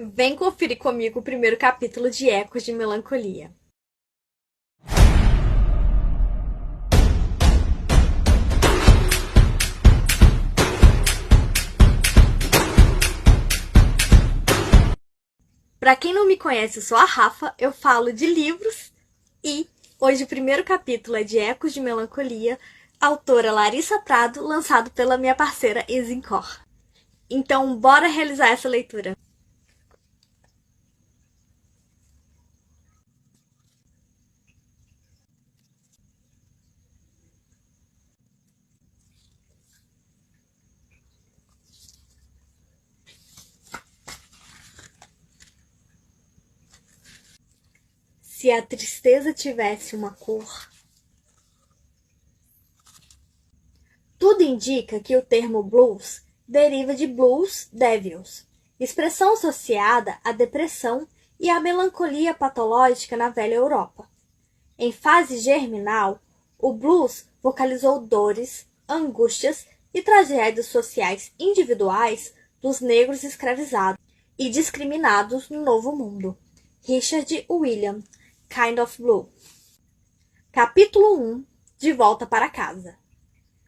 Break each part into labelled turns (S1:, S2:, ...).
S1: Vem conferir comigo o primeiro capítulo de Ecos de Melancolia. Para quem não me conhece, eu sou a Rafa, eu falo de livros e hoje o primeiro capítulo é de Ecos de Melancolia, autora Larissa Prado, lançado pela minha parceira Ezincor. Então, bora realizar essa leitura. Se a tristeza tivesse uma cor. Tudo indica que o termo blues deriva de blues devils, expressão associada à depressão e à melancolia patológica na velha Europa. Em fase germinal, o blues vocalizou dores, angústias e tragédias sociais individuais dos negros escravizados e discriminados no Novo Mundo. Richard William, Kind of Blue. Capítulo 1. De volta para casa.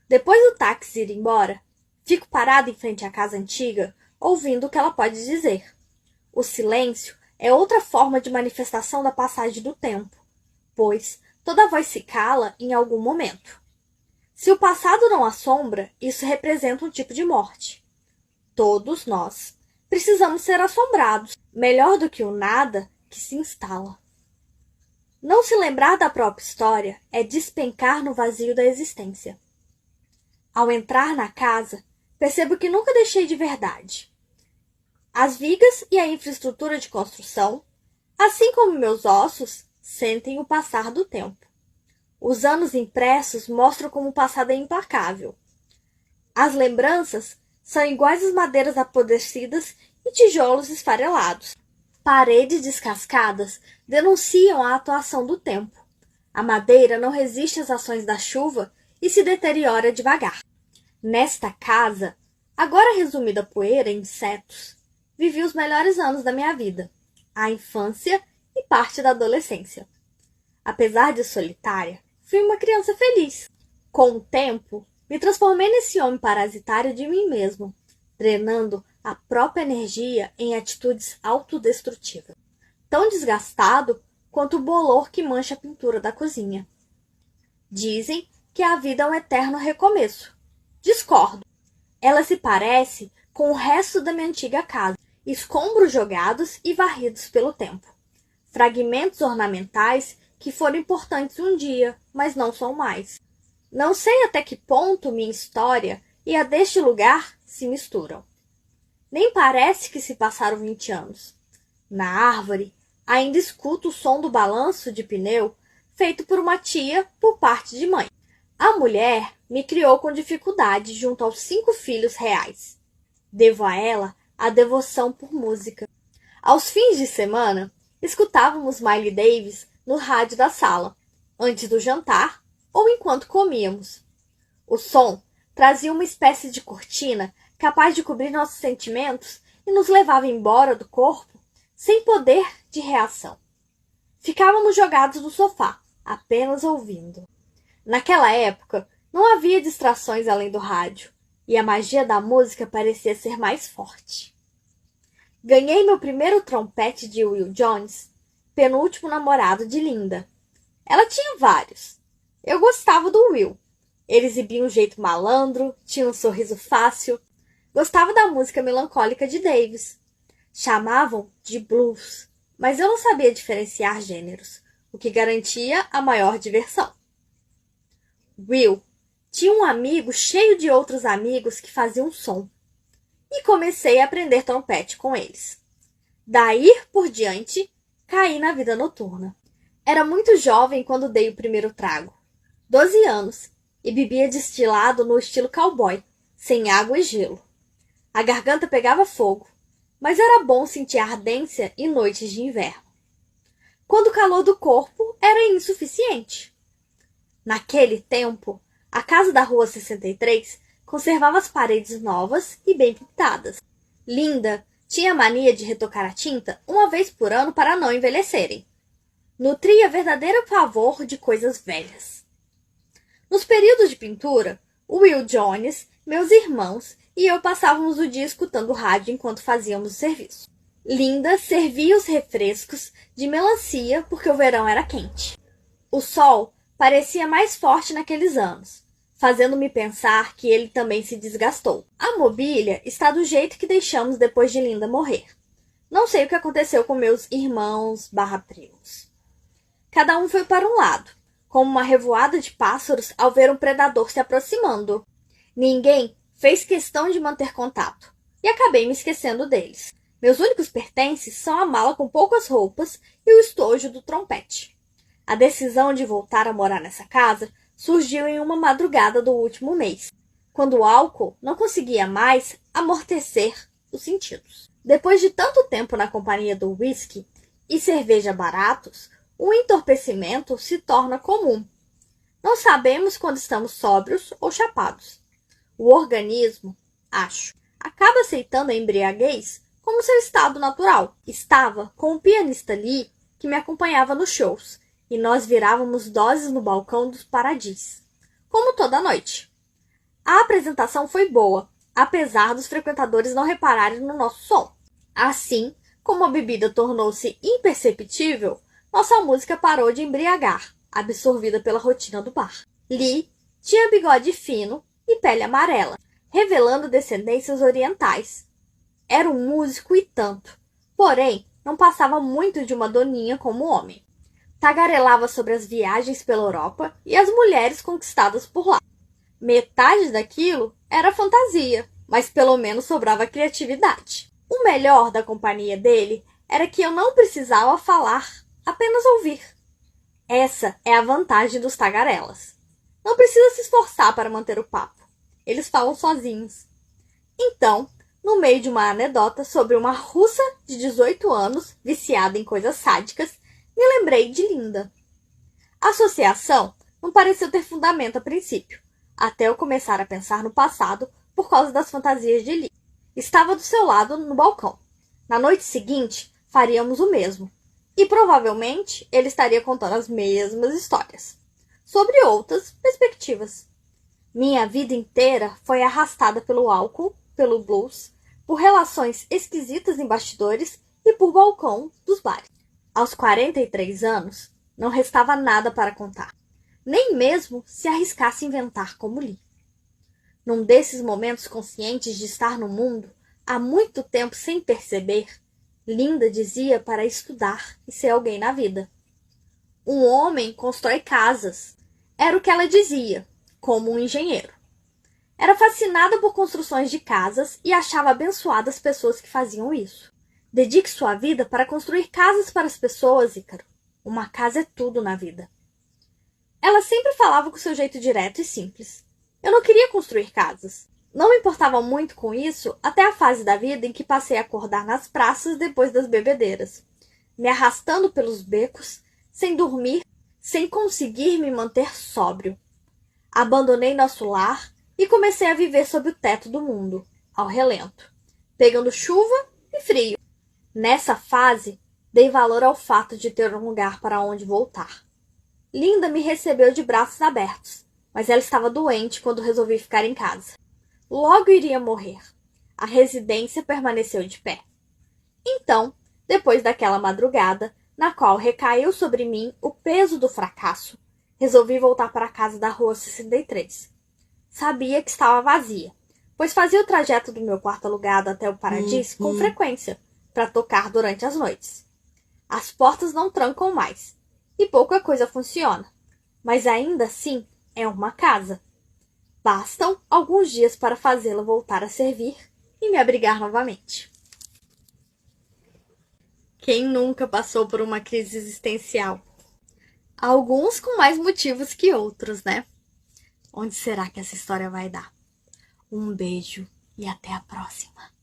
S1: Depois do táxi ir embora, fico parado em frente à casa antiga, ouvindo o que ela pode dizer. O silêncio é outra forma de manifestação da passagem do tempo, pois toda voz se cala em algum momento. Se o passado não assombra, isso representa um tipo de morte. Todos nós precisamos ser assombrados, melhor do que o nada que se instala. Não se lembrar da própria história é despencar no vazio da existência. Ao entrar na casa, percebo que nunca deixei de verdade. As vigas e a infraestrutura de construção, assim como meus ossos, sentem o passar do tempo. Os anos impressos mostram como o passado é implacável. As lembranças são iguais às madeiras apodrecidas e tijolos esfarelados. Paredes descascadas denunciam a atuação do tempo. A madeira não resiste às ações da chuva e se deteriora devagar. Nesta casa, agora resumida a poeira e insetos, vivi os melhores anos da minha vida, a infância e parte da adolescência. Apesar de solitária, fui uma criança feliz. Com o tempo, me transformei nesse homem parasitário de mim mesmo, drenando a própria energia em atitudes autodestrutivas. Tão desgastado quanto o bolor que mancha a pintura da cozinha. Dizem que a vida é um eterno recomeço. Discordo. Ela se parece com o resto da minha antiga casa, escombros jogados e varridos pelo tempo. Fragmentos ornamentais que foram importantes um dia, mas não são mais. Não sei até que ponto minha história e a deste lugar se misturam. Nem parece que se passaram 20 anos. Na árvore, ainda escuto o som do balanço de pneu feito por uma tia por parte de mãe. A mulher me criou com dificuldade junto aos 5 filhos reais. Devo a ela a devoção por música. Aos fins de semana, escutávamos Miley Davis no rádio da sala, antes do jantar ou enquanto comíamos. O som trazia uma espécie de cortina capaz de cobrir nossos sentimentos e nos levava embora do corpo sem poder de reação. Ficávamos jogados no sofá, apenas ouvindo. Naquela época, não havia distrações além do rádio, e a magia da música parecia ser mais forte. Ganhei meu primeiro trompete de Will Jones, penúltimo namorado de Linda. Ela tinha vários. Eu gostava do Will. Ele exibia um jeito malandro, tinha um sorriso fácil. Gostava da música melancólica de Davis. Chamavam de blues, mas eu não sabia diferenciar gêneros, o que garantia a maior diversão. Will tinha um amigo cheio de outros amigos que faziam som, e comecei a aprender trompete com eles. Daí por diante, caí na vida noturna. Era muito jovem quando dei o primeiro trago, 12 anos, e bebia destilado no estilo cowboy, sem água e gelo. A garganta pegava fogo, mas era bom sentir a ardência em noites de inverno. Quando o calor do corpo era insuficiente. Naquele tempo, a casa da Rua 63 conservava as paredes novas e bem pintadas. Linda Tinha mania de retocar a tinta uma vez por ano para não envelhecerem. Nutria verdadeiro pavor de coisas velhas. Nos períodos de pintura, Will Jones, meus irmãos e eu passávamos o dia escutando rádio enquanto fazíamos o serviço. Linda servia os refrescos de melancia porque o verão era quente. O sol parecia mais forte naqueles anos, fazendo-me pensar que ele também se desgastou. A mobília está do jeito que deixamos depois de Linda morrer. Não sei o que aconteceu com meus irmãos/primos. Cada um foi para um lado, como uma revoada de pássaros ao ver um predador se aproximando. Ninguém fez questão de manter contato, e acabei me esquecendo deles. Meus únicos pertences são a mala com poucas roupas e o estojo do trompete. A decisão de voltar a morar nessa casa surgiu em uma madrugada do último mês, quando o álcool não conseguia mais amortecer os sentidos. Depois de tanto tempo na companhia do whisky e cerveja baratos, o entorpecimento se torna comum. Não sabemos quando estamos sóbrios ou chapados. O organismo, acho, acaba aceitando a embriaguez como seu estado natural. Estava com o pianista Lee, que me acompanhava nos shows, e nós virávamos doses no balcão dos Paradis, como toda noite. A apresentação foi boa, apesar dos frequentadores não repararem no nosso som. Assim, como a bebida tornou-se imperceptível, nossa música parou de embriagar, absorvida pela rotina do bar. Lee tinha bigode fino e pele amarela, revelando descendências orientais. Era um músico e tanto, porém não passava muito de uma doninha como homem. Tagarelava sobre as viagens pela Europa e as mulheres conquistadas por lá. Metade daquilo era fantasia, mas pelo menos sobrava criatividade. O melhor da companhia dele era que eu não precisava falar, apenas ouvir. Essa é a vantagem dos tagarelas. Não precisa se esforçar para manter o papo. Eles falam sozinhos. Então, no meio de uma anedota sobre uma russa de 18 anos, viciada em coisas sádicas, me lembrei de Linda. A associação não pareceu ter fundamento a princípio, até eu começar a pensar no passado por causa das fantasias de Lee. Estava do seu lado no balcão. Na noite seguinte, faríamos o mesmo. E provavelmente ele estaria contando as mesmas histórias, sobre outras perspectivas. Minha vida inteira foi arrastada pelo álcool, pelo blues, por relações esquisitas em bastidores e por balcão dos bares. Aos 43 anos, não restava nada para contar, nem mesmo se arriscasse inventar como Lee. Num desses momentos conscientes de estar no mundo, há muito tempo sem perceber, Linda dizia para estudar e ser alguém na vida. Um homem constrói casas. Era o que ela dizia, como um engenheiro. Era fascinada por construções de casas e achava abençoada as pessoas que faziam isso. Dedique sua vida para construir casas para as pessoas, Ícaro. Uma casa é tudo na vida. Ela sempre falava com seu jeito direto e simples. Eu não queria construir casas. Não me importava muito com isso até a fase da vida em que passei a acordar nas praças depois das bebedeiras, me arrastando pelos becos, sem dormir, sem conseguir me manter sóbrio. Abandonei nosso lar e comecei a viver sob o teto do mundo, ao relento, pegando chuva e frio. Nessa fase, dei valor ao fato de ter um lugar para onde voltar. Linda me recebeu de braços abertos, mas ela estava doente quando resolvi ficar em casa. Logo iria morrer. A residência permaneceu de pé. Então, depois daquela madrugada, na qual recaiu sobre mim o peso do fracasso, resolvi voltar para a casa da Rua 63. Sabia que estava vazia, pois fazia o trajeto do meu quarto alugado até o Paradis com frequência, para tocar durante as noites. As portas não trancam mais, e pouca coisa funciona, mas ainda assim é uma casa. Bastam alguns dias para fazê-la voltar a servir e me abrigar novamente. Quem nunca passou por uma crise existencial? Alguns com mais motivos que outros, né? Onde será que essa história vai dar? Um beijo e até a próxima.